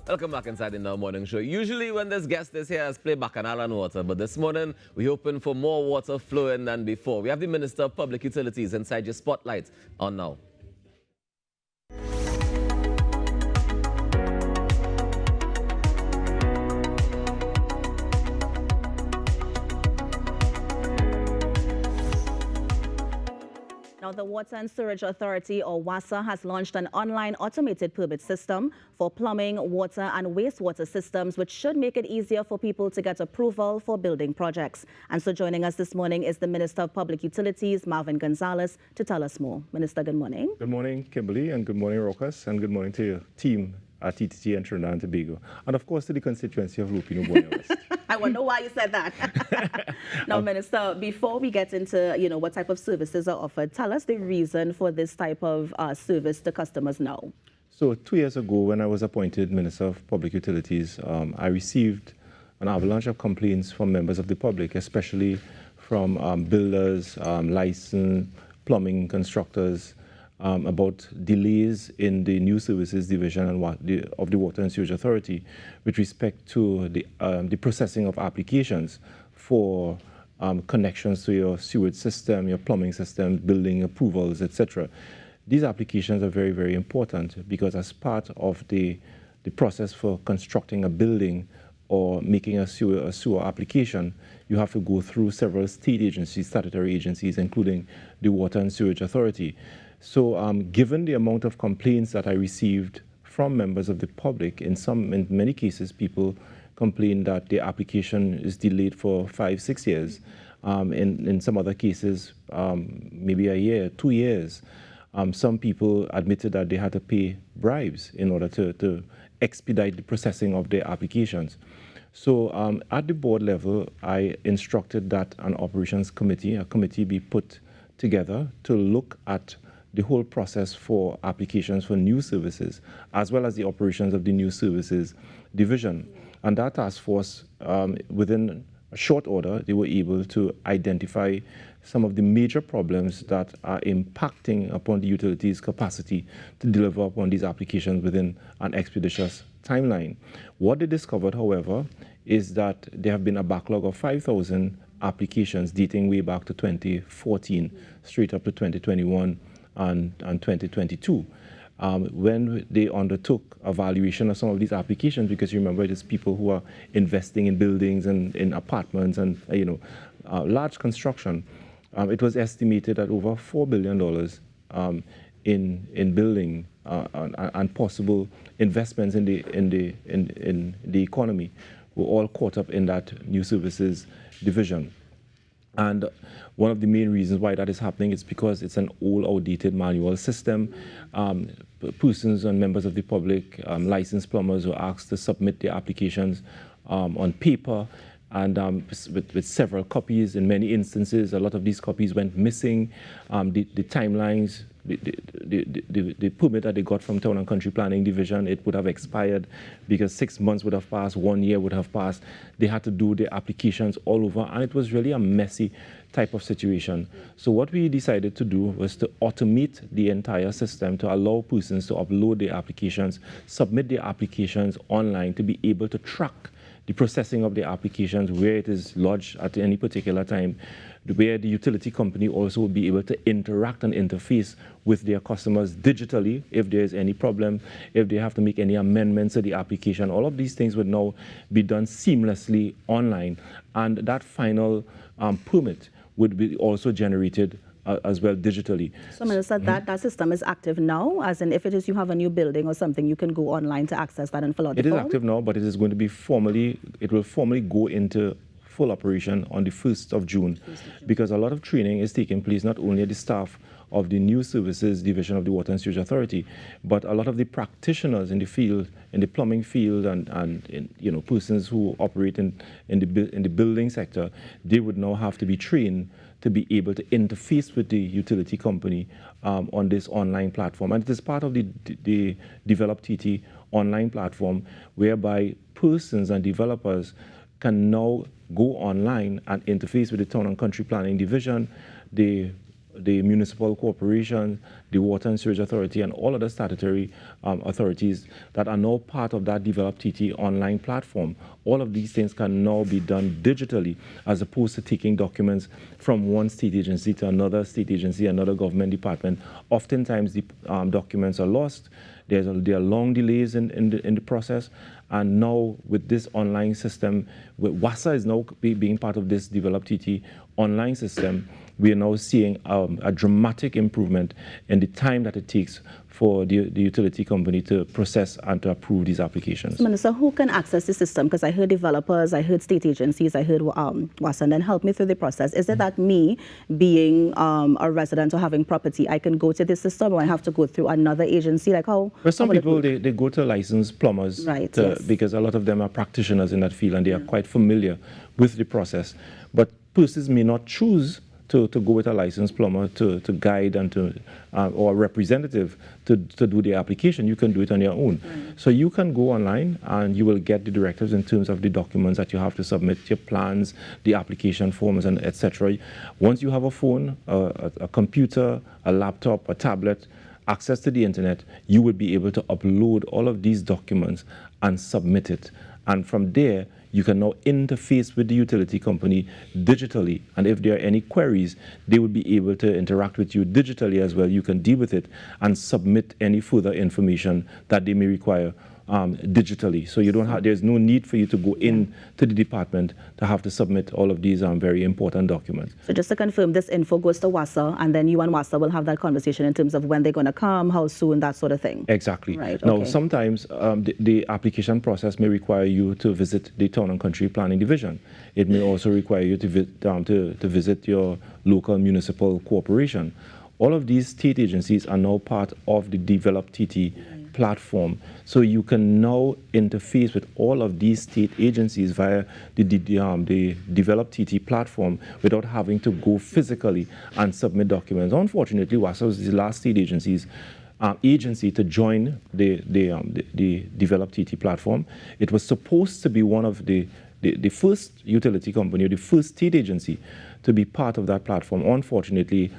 Welcome back inside the Now Morning Show. Usually when this guest is here, it's play Bacchanal and water, but this morning we're hoping for more water flowing than before. We have the Minister of Public Utilities inside your spotlight on Now. Now, the Water and Sewerage Authority, or WASA, has launched an online automated permit system for plumbing, water and wastewater systems, which should make it easier for people to get approval for building projects. And so joining us this morning is the Minister of Public Utilities, Marvin Gonzales, to tell us more. Minister, good morning. Good morning, Kimberly, and good morning, Rocas, and good morning to your team at TTT and Trinidad and Tobago, and of course to the constituency of Lupino Buena West. I wonder why you said that. Now, Minister, before we get into, what type of services are offered, tell us the reason for this type of service to customers now. So 2 years ago, when I was appointed Minister of Public Utilities, I received an avalanche of complaints from members of the public, especially from builders, licensed plumbing constructors, about delays in the new services division of the Water and Sewerage Authority with respect to the processing of applications for connections to your sewage system, your plumbing system, building approvals, etc. These applications are very, very important because as part of the process for constructing a building or making a sewer application, you have to go through several state agencies, statutory agencies, including the Water and Sewerage Authority. So given the amount of complaints that I received from members of the public, in many cases, people complain that their application is delayed for 5-6 years. In some other cases, maybe a year, 2 years. Some people admitted that they had to pay bribes in order to expedite the processing of their applications. So at the board level, I instructed that an operations committee, a committee be put together to look at the whole process for applications for new services, as well as the operations of the new services division. And that task force, within a short order, they were able to identify some of the major problems that are impacting upon the utilities' capacity to deliver upon these applications within an expeditious timeline. What they discovered, however, is that there have been a backlog of 5,000 applications dating way back to 2014, straight up to 2021 and 2022. When they undertook a valuation of some of these applications, because you remember it is people who are investing in buildings and in apartments and large construction, it was estimated that over $4 billion in building and possible investments in the economy were all caught up in that new services division. And one of the main reasons why that is happening is because it's an old, outdated manual system. Persons and members of the public, licensed plumbers, were asked to submit their applications on paper and with several copies. In many instances, a lot of these copies went missing. The timelines, the permit that they got from Town and Country Planning Division, it would have expired because 6 months would have passed, 1 year would have passed. They had to do their applications all over, and it was really a messy type of situation. So what we decided to do was to automate the entire system to allow persons to upload their applications, submit their applications online, to be able to track the processing of the applications, where it is lodged at any particular time, where the utility company also will be able to interact and interface with their customers digitally if there is any problem, if they have to make any amendments to the application. All of these things would now be done seamlessly online, and that final permit would be also generated as well digitally. So, Minister, that system is active now, as in if it is you have a new building or something, you can go online to access that and fill out the form? It is active now, but it is going to be it will formally go into full operation on the 1st of June, because a lot of training is taking place not only at the staff of the new services division of the Water and Sewerage Authority, but a lot of the practitioners in the field, in the plumbing field, and persons who operate in the building sector. They would now have to be trained to be able to interface with the utility company on this online platform. And it is part of the Develop TT online platform, whereby persons and developers can now go online and interface with the Town and Country Planning Division, the the municipal corporation, the Water and Sewage Authority, and all other statutory authorities that are now part of that Develop TT online platform. All of these things can now be done digitally, as opposed to taking documents from one state agency to another state agency, another government department. Oftentimes, the documents are lost. There are long delays in the process. And now, with this online system, WASA is now being part of this Develop TT online system. We are now seeing a dramatic improvement in the time that it takes for the utility company to process and to approve these applications. Minister, who can access the system? Because I heard developers, I heard state agencies, I heard WASA, and then help me through the process. Is it that me, being a resident or having property, I can go to the system, or I have to go through another agency? Like how? Well, some people, they go to licensed plumbers, right, because a lot of them are practitioners in that field and they are quite familiar with the process. But persons may not choose to go with a licensed plumber to guide and or a representative to do the application. You can do it on your own. So you can go online and you will get the directives in terms of the documents that you have to submit, your plans, the application forms, and etc. Once you have a phone, a computer, a laptop, a tablet, access to the internet, you will be able to upload all of these documents and submit it. And from there, you can now interface with the utility company digitally. And if there are any queries, they will be able to interact with you digitally as well. You can deal with it and submit any further information that they may require digitally. So you don't have, there's no need for you to go in to the department to have to submit all of these very important documents. So just to confirm, this info goes to WASA, and then you and WASA will have that conversation in terms of when they're going to come, how soon, that sort of thing. Exactly. Right. Now, okay. sometimes the application process may require you to visit the Town and Country Planning Division. It may also require you to visit your local municipal corporation. All of these state agencies are now part of the Develop TT platform. So you can now interface with all of these state agencies via the Develop TT platform without having to go physically and submit documents. Unfortunately, WASA was the last state agency to join the Develop TT platform. It was supposed to be one of the first utility company, or the first state agency to be part of that platform. Unfortunately,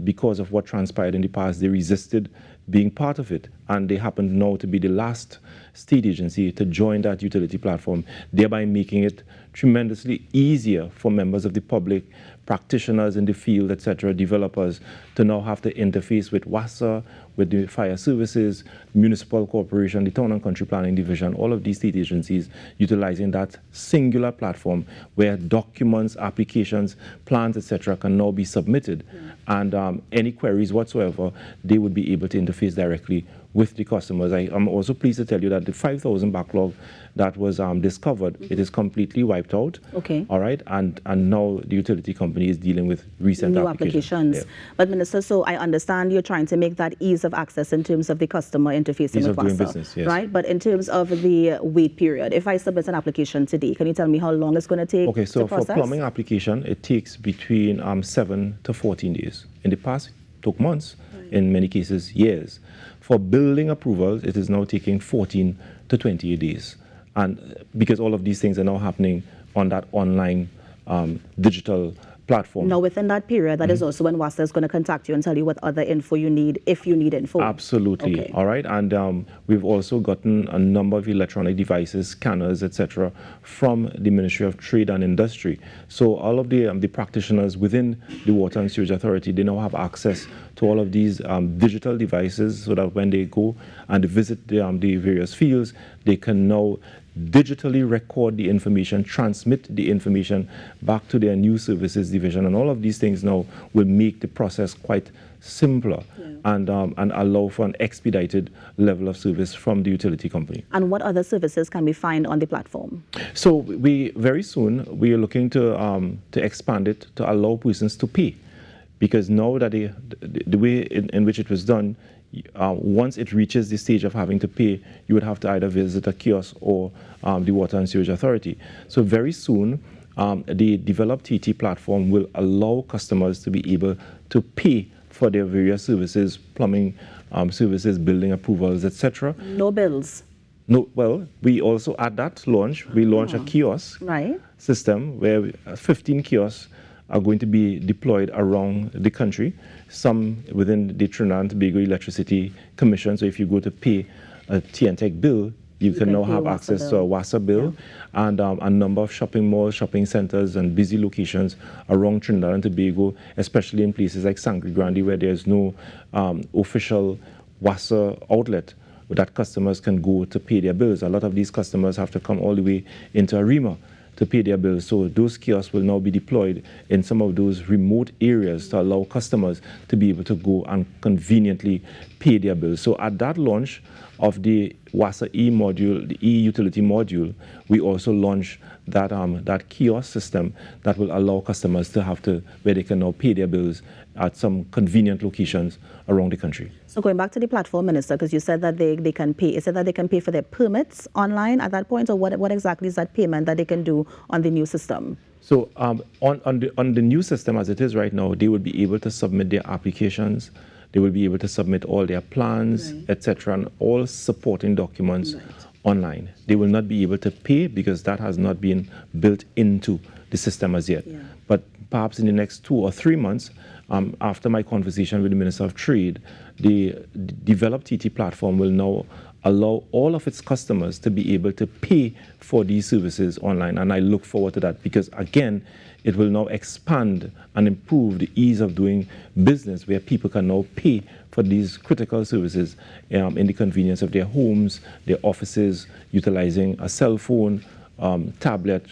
because of what transpired in the past, they resisted being part of it, and they happen now to be the last state agency to join that utility platform, thereby making it tremendously easier for members of the public, practitioners in the field, etc., developers, to now have to interface with WASA, with the fire services, municipal corporation, the Town and Country Planning Division, all of these state agencies utilizing that singular platform where documents, applications, plans, etc., can now be submitted. And any queries whatsoever, they would be able to interface directly with the customers. I'm also pleased to tell you that the 5,000 backlog that was discovered, it is completely wiped out. Okay. All right, and now the utility company is dealing with recent new applications. Yeah. But Minister, so I understand you're trying to make that ease of access in terms of the customer interfacing Ease with of doing WASA, business, yes. right? But in terms of the wait period, if I submit an application today, can you tell me how long it's going to take? Okay, so to process? for plumbing application, it takes between 7 to 14 days. In the past, it took months. In many cases, years. For building approvals, it is now taking 14 to 28 days. And because all of these things are now happening on that online digital platform. Now, within that period, that is also when WASA is going to contact you and tell you what other info you need, if you need info. Absolutely. Okay. All right. And we've also gotten a number of electronic devices, scanners, etc., from the Ministry of Trade and Industry. So all of the practitioners within the Water and Sewage Authority, they now have access to all of these digital devices, so that when they go and visit the various fields, they can now digitally record the information, transmit the information back to their new services division, and all of these things now will make the process quite simpler and allow for an expedited level of service from the utility company. And what other services can we find on the platform? So very soon we are looking to expand it to allow persons to pay, because now that the way in which it was done, once it reaches the stage of having to pay, you would have to either visit a kiosk or the Water and Sewage Authority. So very soon, the Develop TT platform will allow customers to be able to pay for their various services, plumbing services, building approvals, etc. No bills. No, well, we also at that launch, we launched a kiosk Right. system where 15 kiosks are going to be deployed around the country, some within the Trinidad and Tobago Electricity Commission. So if you go to pay a TNTEC bill, you can now have access to a WASA bill, and a number of shopping malls, shopping centers, and busy locations around Trinidad and Tobago, especially in places like Sangre Grande, where there's no official WASA outlet that customers can go to pay their bills. A lot of these customers have to come all the way into Arima to pay their bills. So those kiosks will now be deployed in some of those remote areas to allow customers to be able to go and conveniently pay their bills. So at that launch of the WASA E module, the e-utility module, we also launched that that kiosk system that will allow customers to have to, where they can now pay their bills at some convenient locations around the country. So going back to the platform, Minister, because you said that they can pay, is it that they can pay for their permits online at that point, or what exactly is that payment that they can do on the new system? So on the new system as it is right now, they will be able to submit their applications, they will be able to submit all their plans, etc., and all supporting documents online. They will not be able to pay because that has not been built into the system as yet. But perhaps in the next 2 or 3 months, after my conversation with the Minister of Trade, the Develop TT platform will now allow all of its customers to be able to pay for these services online. And I look forward to that because, again, it will now expand and improve the ease of doing business where people can now pay for these critical services in the convenience of their homes, their offices, utilizing a cell phone, tablet,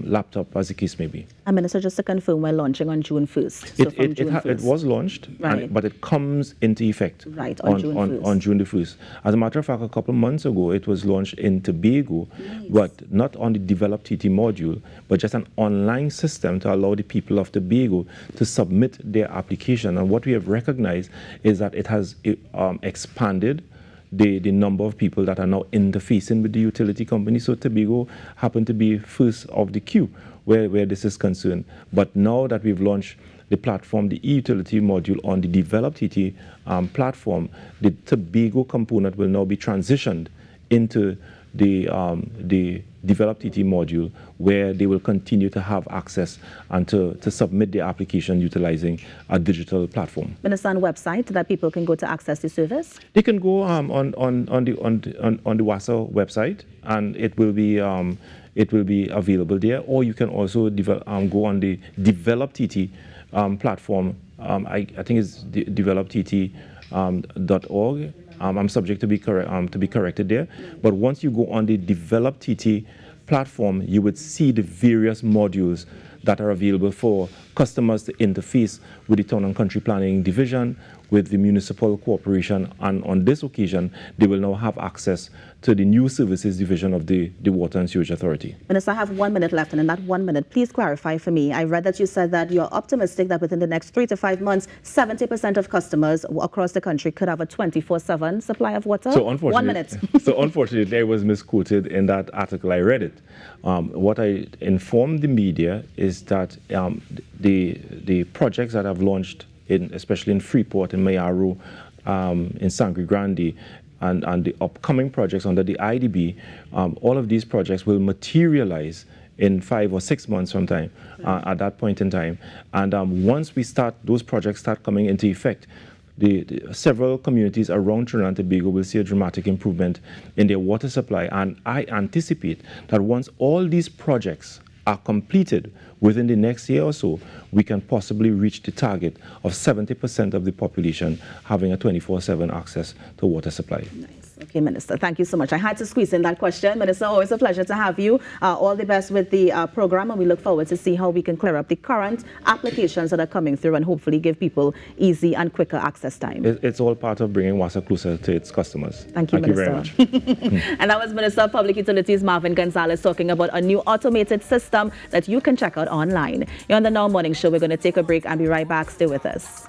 laptop, as the case may be. And Minister, just to confirm, we're launching on June 1st. So from June 1st. It was launched, but it comes into effect on June 1st. On June the 1st. As a matter of fact, a couple of months ago, it was launched in Tobago, but not on the Develop TT module, but just an online system to allow the people of Tobago to submit their application. And what we have recognized is that it has expanded the number of people that are now interfacing with the utility company. So Tobago happened to be first of the queue where this is concerned. But now that we've launched the platform, the e-utility module on the Develop TT platform, the Tobago component will now be transitioned into the Develop TT module, where they will continue to have access and to submit their application utilizing a digital platform. Minister, on website that people can go to access the service? They can go on the WASA website, and it will be available there. Or you can also go on the Develop TT platform. I think it's developtt.org. I'm subject to be corrected there. But once you go on the Develop TT platform, you would see the various modules that are available for customers to interface with the Town and Country Planning Division, with the Municipal Corporation, and on this occasion, they will now have access to the new services division of the Water and Sewage Authority. Minister, I have 1 minute left, and in that 1 minute, please clarify for me. I read that you said that you're optimistic that within the next 3 to 5 months, 70% of customers across the country could have a 24/7 supply of water. So unfortunately, 1 minute. So unfortunately, I was misquoted in that article. I read it. What I informed the media is that the projects that I've launched, especially in Freeport, in Mayaro, in Sangre Grande, and the upcoming projects under the IDB, all of these projects will materialize in 5 or 6 months from time, at that point in time. And once those projects start coming into effect, the several communities around Trinidad and Tobago will see a dramatic improvement in their water supply. And I anticipate that once all these projects are completed within the next year or so, we can possibly reach the target of 70% of the population having a 24/7 access to water supply. Nice. Okay, Minister, thank you so much. I had to squeeze in that question. Minister, always a pleasure to have you. All the best with the program, and we look forward to see how we can clear up the current applications that are coming through and hopefully give people easy and quicker access time. It's all part of bringing WASA closer to its customers. Thank you, Minister. Very much. And that was Minister of Public Utilities Marvin Gonzales talking about a new automated system that you can check out online. You're on the Now Morning Show. We're going to take a break and be right back. Stay with us.